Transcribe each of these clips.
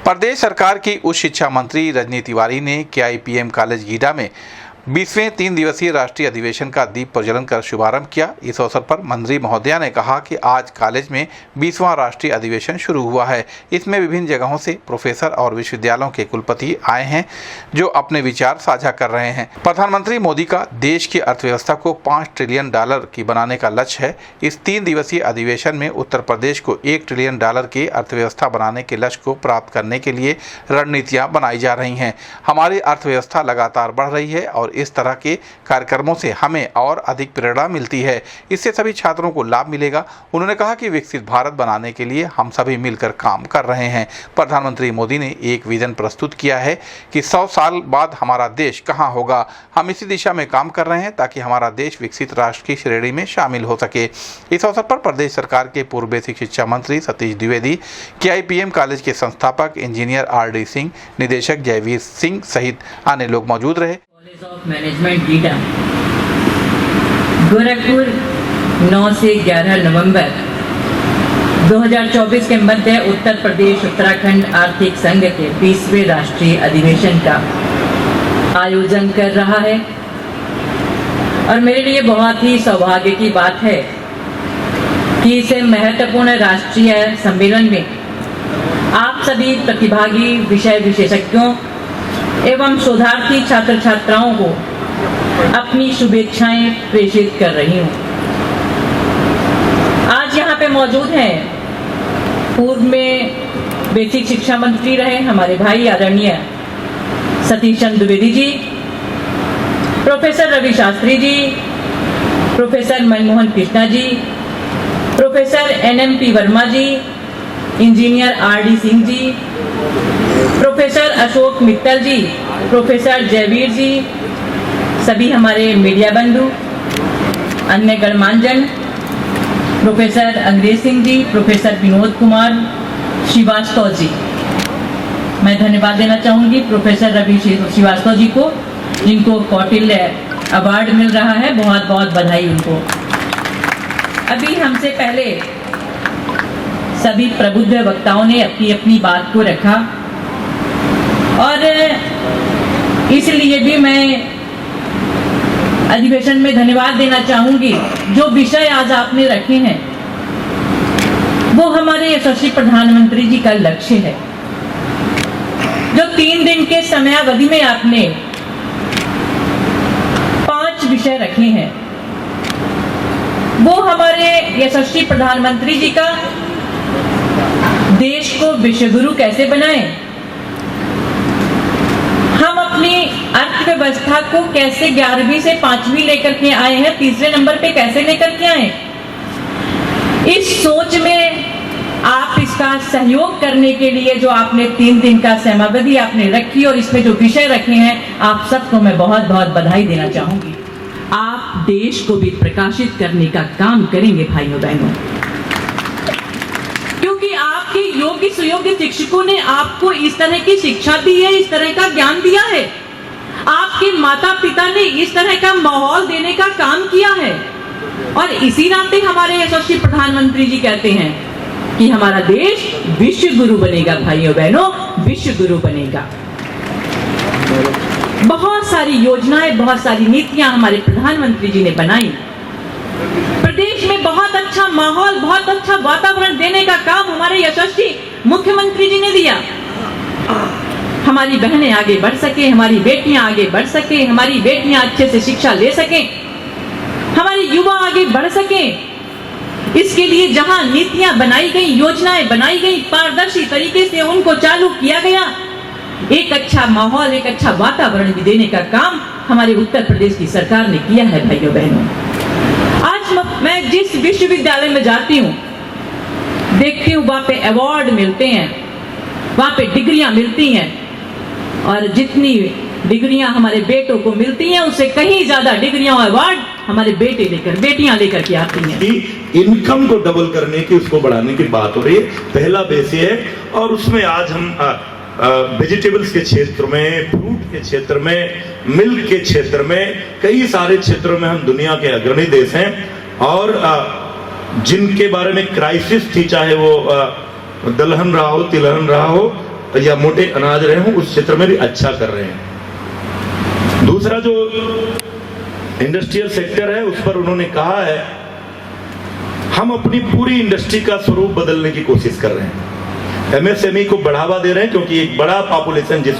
प्रदेश सरकार की उच्च शिक्षा मंत्री रजनी तिवारी ने KIPM कॉलेज गीडा में 20वें 3 दिवसीय राष्ट्रीय अधिवेशन का दीप प्रज्वलन कर शुभारंभ किया। इस अवसर पर मंत्री महोदया ने कहा कि आज कॉलेज में 20वां राष्ट्रीय अधिवेशन शुरू हुआ है। इसमें विभिन्न जगहों से प्रोफेसर और विश्वविद्यालयों के कुलपति आए हैं जो अपने विचार साझा कर रहे हैं। प्रधानमंत्री मोदी का देश की अर्थव्यवस्था को $5 ट्रिलियन की बनाने का लक्ष्य है। इस 3 दिवसीय अधिवेशन में उत्तर प्रदेश को $1 ट्रिलियन की अर्थव्यवस्था बनाने के लक्ष्य को प्राप्त करने के लिए रणनीतियाँ बनाई जा रही हैं। हमारी अर्थव्यवस्था लगातार बढ़ रही है और इस तरह के कार्यक्रमों से हमें और अधिक प्रेरणा मिलती है। इससे सभी छात्रों को लाभ मिलेगा। उन्होंने कहा कि विकसित भारत बनाने के लिए हम सभी मिलकर काम कर रहे हैं। प्रधानमंत्री मोदी ने एक विजन प्रस्तुत किया है कि 100 साल बाद हमारा देश कहां होगा। हम इसी दिशा में काम कर रहे हैं ताकि हमारा देश विकसित राष्ट्र की श्रेणी में शामिल हो सके। इस अवसर पर प्रदेश सरकार के पूर्व बेसिक शिक्षा मंत्री सतीश द्विवेदी, KIPM कॉलेज के संस्थापक इंजीनियर RD सिंह, निदेशक जयवीर सिंह सहित अन्य लोग मौजूद रहे। College of management GIDA, Gorakhpur 9 से 11 नवंबर 2024 के मध्य उत्तर प्रदेश उत्तराखंड आर्थिक संघ के 20वें राष्ट्रीय अधिवेशन का आयोजन कर रहा है और मेरे लिए बहुत ही सौभाग्य की बात है कि इस महत्वपूर्ण राष्ट्रीय सम्मेलन में आप सभी प्रतिभागी विषय विशेषज्ञों एवं शोधार्थी छात्र छात्राओं को अपनी शुभेच्छाएं प्रेषित कर रही हूं। आज यहाँ पे मौजूद हैं पूर्व में बेसिक शिक्षा मंत्री रहे हमारे भाई आदरणीय Satish Chandra Dwivedi ji, professor Ravi Shastri ji, professor Manmohan Krishna ji, professor NMP Verma जी, engineer RD Singh ji, professor Ashok Mittal जी, प्रोफेसर जयवीर जी, सभी हमारे मीडिया बंधु, अन्य गणमान्यजन, प्रोफेसर अंग्रेज सिंह जी, प्रोफेसर विनोद कुमार श्रीवास्तव जी। मैं धन्यवाद देना चाहूँगी प्रोफेसर रवि श्रीवास्तव जी को, जिनको कौटिल्य अवार्ड मिल रहा है। बहुत बहुत बधाई उनको। अभी हमसे पहले सभी प्रबुद्ध वक्ताओं ने अपनी अपनी बात को रखा और इसलिए भी मैं अधिवेशन में धन्यवाद देना चाहूंगी। जो विषय आज आपने रखे हैं वो हमारे यशस्वी प्रधानमंत्री जी का लक्ष्य है। जो 3 दिन के समयावधि में आपने 5 विषय रखे हैं वो हमारे यशस्वी प्रधानमंत्री जी का देश को विश्वगुरु कैसे बनाएं, हम अपनी अर्थव्यवस्था को कैसे 11वीं से 5वीं लेकर के आए हैं, 3रे नंबर पे कैसे लेकर के आए। इस सोच में आप इसका सहयोग करने के लिए जो आपने 3 दिन का समयावधि आपने रखी और इसमें जो विषय रखे हैं, आप सबको मैं बहुत बहुत बधाई देना चाहूंगी। आप देश को भी प्रकाशित करने का काम करेंगे भाइयों बहनों, क्योंकि आपके योग्य सुयोग्य शिक्षकों ने आपको इस तरह की शिक्षा दी है, इस तरह का ज्ञान दिया है। आपके माता पिता ने इस तरह का माहौल देने का काम किया है और इसी नाते हमारे यशस्वी प्रधानमंत्री जी कहते हैं कि हमारा देश विश्व गुरु बनेगा। भाइयों बहनों, विश्व गुरु बनेगा। बहुत सारी योजनाएं, बहुत सारी नीतियां हमारे प्रधानमंत्री जी ने बनाई। प्रदेश में बहुत अच्छा माहौल, बहुत अच्छा वातावरण देने का काम हमारे यशस्वी मुख्यमंत्री जी ने दिया। हमारी बहनें आगे बढ़ सके, हमारी बेटियां आगे बढ़ सके, हमारी बेटियां अच्छे से शिक्षा ले सके, हमारे युवा आगे बढ़ सके। इसके लिए जहां नीतियां बनाई गई, योजनाएं बनाई गई, पारदर्शी तरीके से उनको चालू किया गया, एक अच्छा माहौल, एक अच्छा वातावरण भी देने का काम हमारे उत्तर प्रदेश की सरकार ने किया है। भाइयों बहनों, आज मैं जिस विश्वविद्यालय में जाती हूँ, देखती हूँ वहां पे अवार्ड मिलते हैं, वहां पे डिग्रियां मिलती हैं और जितनी डिग्रियां हमारे बेटों को मिलती हैं उससे कहीं ज्यादा डिग्रियां और अवार्ड हमारे बेटियां लेकर के आती हैं। इनकम को डबल करने की, उसको बढ़ाने की बात हो रही है। पहला बेस ये है और उसमें आज हम वेजिटेबल्स के क्षेत्र में, फ्रूट के क्षेत्र में, मिल्क के क्षेत्र में, कई सारे क्षेत्रों में हम दुनिया के अग्रणी देश हैं और जिनके बारे में क्राइसिस थी, चाहे वो दलहन रहा हो, तिलहन रहा हो, या मोटे अनाज रहे हों, उस क्षेत्र में भी अच्छा कर रहे हैं। दूसरा जो इंडस्ट्रियल सेक्टर है, उस पर उन्होंने कहा है हम अपनी पूरी इंडस्ट्री का स्वरूप बदलने की कोशिश कर रहे हैं। एमएसएमई को बढ़ावा दे रहे हैं, क्योंकि एक बड़ा पॉपुलेशन जिस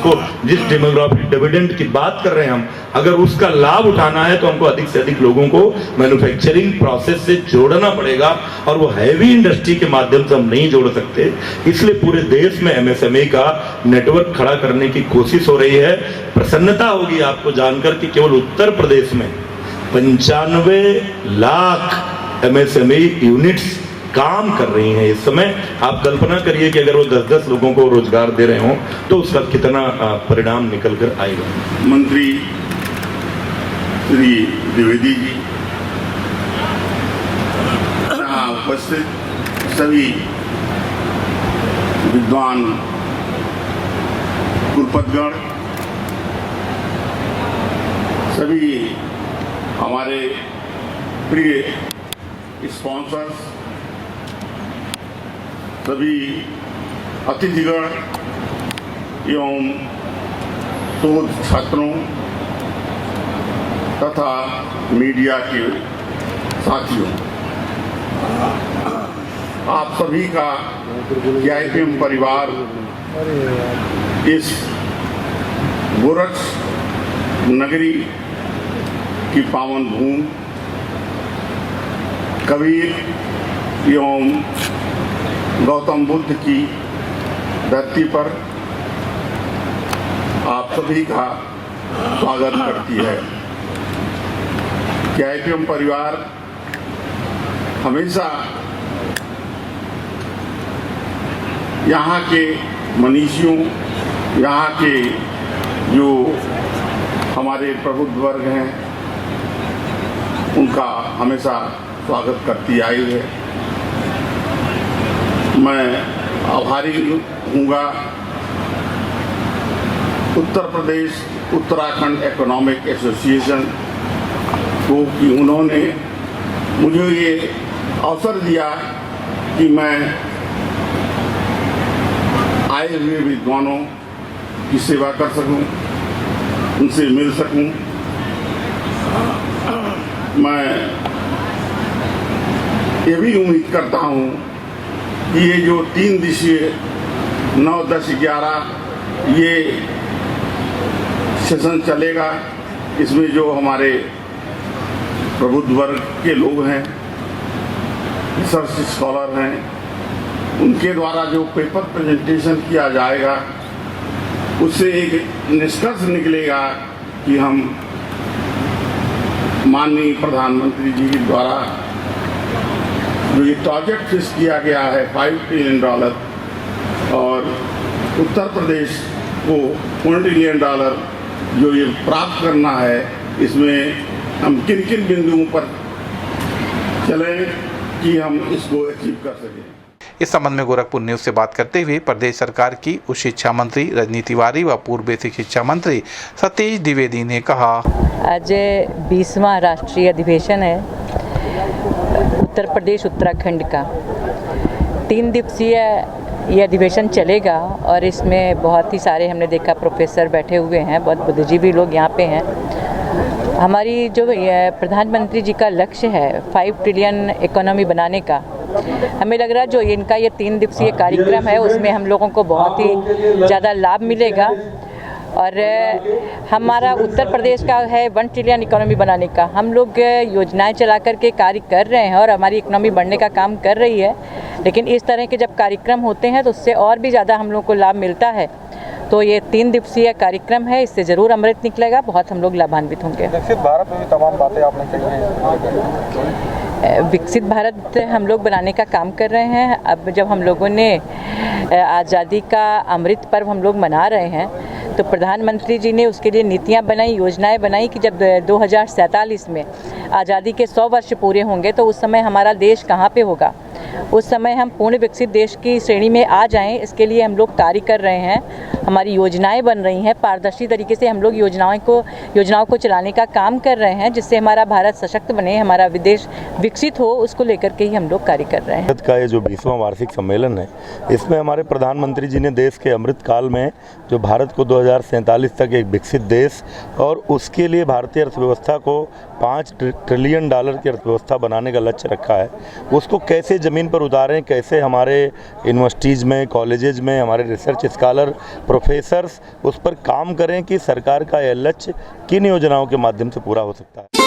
डेमोग्राफिक डिविडेंड की बात कर रहे हैं हम, अगर उसका लाभ उठाना है तो हमको अधिक से अधिक लोगों को मैन्युफैक्चरिंग प्रोसेस से जोड़ना पड़ेगा, और वो हैवी इंडस्ट्री के माध्यम से हम नहीं जोड़ सकते। इसलिए पूरे देश में एमएसएमई का नेटवर्क खड़ा करने की कोशिश हो रही है। प्रसन्नता होगी आपको जानकर कि केवल उत्तर प्रदेश में 95 लाख एमएसएमई यूनिट्स काम कर रही हैं इस समय। आप कल्पना करिए कि अगर वो 10-10 लोगों को रोजगार दे रहे हों तो उसका कितना परिणाम निकल कर आएगा। मंत्री श्री द्विवेदी जी, यहाँ उपस्थित सभी विद्वान कुलपतिगण, सभी हमारे प्रिय स्पॉन्सर्स, सभी अतिथिगण एवं शोध छात्रों तथा मीडिया के साथियों, आप सभी का KIPM परिवार इस गोरक्ष नगरी की पावन भूमि, कबीर एवं गौतम बुद्ध की धरती पर आप सभी का स्वागत करती है। KIPM परिवार हमेशा यहाँ के मनीषियों, यहाँ के जो हमारे प्रबुद्ध वर्ग हैं, उनका हमेशा स्वागत करती आई है। मैं आभारी हूँगा उत्तर प्रदेश उत्तराखंड इकोनॉमिक एसोसिएशन को कि उन्होंने मुझे ये अवसर दिया कि मैं आए हुए विद्वानों की सेवा कर सकूं, उनसे मिल सकूं। मैं ये भी उम्मीद करता हूं कि ये जो 3 दिवसीय 9, 10, 11 ये सेशन चलेगा, इसमें जो हमारे प्रबुद्ध वर्ग के लोग हैं, रिसर्च स्कॉलर हैं, उनके द्वारा जो पेपर प्रेजेंटेशन किया जाएगा, उससे एक निष्कर्ष निकलेगा कि हम माननीय प्रधानमंत्री जी के द्वारा जो ये टारगेट फिक्स किया गया है $5 ट्रिलियन, और उत्तर प्रदेश को $1 ट्रिलियन जो ये प्राप्त करना है, इसमें हम किन किन बिंदुओं पर चलें कि हम इसको अचीव कर सकें। इस संबंध में गोरखपुर न्यूज से बात करते हुए प्रदेश सरकार की उच्च शिक्षा मंत्री रजनी तिवारी व पूर्व बेसिक शिक्षा मंत्री सतीश द्विवेदी ने कहा, आज 20वां राष्ट्रीय अधिवेशन है उत्तर प्रदेश उत्तराखंड का। 3 दिवसीय ये अधिवेशन चलेगा और इसमें बहुत ही सारे हमने देखा प्रोफेसर बैठे हुए हैं, बहुत बुद्धिजीवी लोग यहाँ पे हैं। हमारी जो प्रधानमंत्री जी का लक्ष्य है 5 ट्रिलियन इकोनॉमी बनाने का, हमें लग रहा है जो इनका ये 3 दिवसीय कार्यक्रम है उसमें हम लोगों को बहुत ही ज़्यादा लाभ मिलेगा। और हमारा उत्तर प्रदेश का है 1 ट्रिलियन इकोनॉमी बनाने का, हम लोग योजनाएं चला करके कार्य कर रहे हैं और हमारी इकोनॉमी बढ़ने का काम कर रही है। लेकिन इस तरह के जब कार्यक्रम होते हैं तो उससे और भी ज़्यादा हम लोग को लाभ मिलता है। तो ये 3 दिवसीय कार्यक्रम है, इससे ज़रूर अमृत निकलेगा, बहुत हम लोग लाभान्वित होंगे। विकसित भारत में भी तमाम बातें आपने कही हैं। विकसित भारत हम लोग बनाने का काम कर रहे हैं। अब जब हम लोगों ने आज़ादी का अमृत पर्व हम लोग मना रहे हैं, तो प्रधानमंत्री जी ने उसके लिए नीतियां बनाई, योजनाएं बनाई कि जब 2047 में आज़ादी के 100 वर्ष पूरे होंगे तो उस समय हमारा देश कहाँ पे होगा। उस समय हम पूर्ण विकसित देश की श्रेणी में आ जाएं, इसके लिए हम लोग कार्य कर रहे हैं। हमारी योजनाएं बन रही हैं, पारदर्शी तरीके से हम लोग योजनाओं को चलाने का काम कर रहे हैं, जिससे हमारा भारत सशक्त बने, हमारा विदेश विकसित हो, उसको लेकर के ही हम लोग कार्य कर रहे हैं। भारत का ये जो 20वां वार्षिक सम्मेलन है, इसमें हमारे प्रधानमंत्री जी ने देश के अमृत काल में जो भारत को 2047 तक एक विकसित देश और उसके लिए भारतीय अर्थव्यवस्था को $5 ट्रिलियन की अर्थव्यवस्था बनाने का लक्ष्य रखा है, उसको कैसे ज़मीन पर उतारें, कैसे हमारे यूनिवर्सिटीज़ में, कॉलेजेज में हमारे रिसर्च स्कॉलर, प्रोफेसर्स उस पर काम करें कि सरकार का यह लक्ष्य किन योजनाओं के माध्यम से पूरा हो सकता है।